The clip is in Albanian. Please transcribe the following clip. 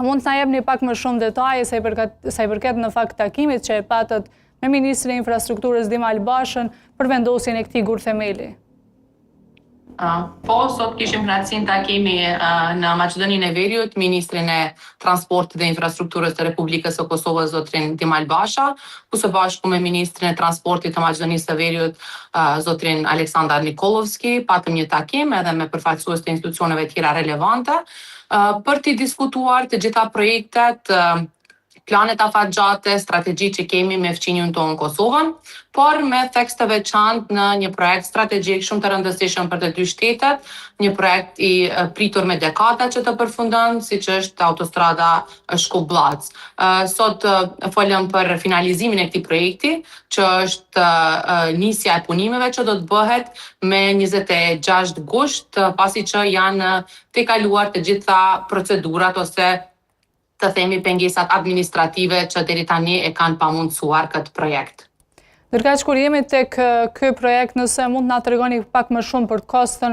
A mund të na jepni pak më shumë detaje sa i përket në fakt takimit që e patët me Ministrin e Infrastrukturës Dimal Bashën për vendosjen e këtij gurthemeli? Po, sot kishim kënaqësinë takimi në Maqedoninë e Veriut, Ministrin e Transportit dhe Infrastrukturës të Republikës së Kosovës, zotrin Dimal Basha, ku së bashku me Ministrin e Transportit të Maqedonisë së Veriut, zotrin Aleksandar Nikolovski, patëm një takim edhe me përfaqësues të institucioneve tjera relevante, për të diskutuar të gjitha projektet, planet afatgjate, strategji që kemi me fqinjën tonë Kosovën, por me theks të veçantë në një projekt strategjik shumë të rëndësishëm për të dy shtetet, një projekt i pritur me dekada që të përfundon, siç është autostrada Shkup-Blac. Sot folëm për finalizimin e këtij projekti, që është nisja e punimeve që do të bëhet me 26 gusht, pasi që janë të kaluar të gjitha procedurat ose të themi pengesat administrative që deri tani e kanë pamundsuar këtë projekt. Ndërkaq kur jemi tek ky projekt, nëse mund na tregoni pak më shumë për kostën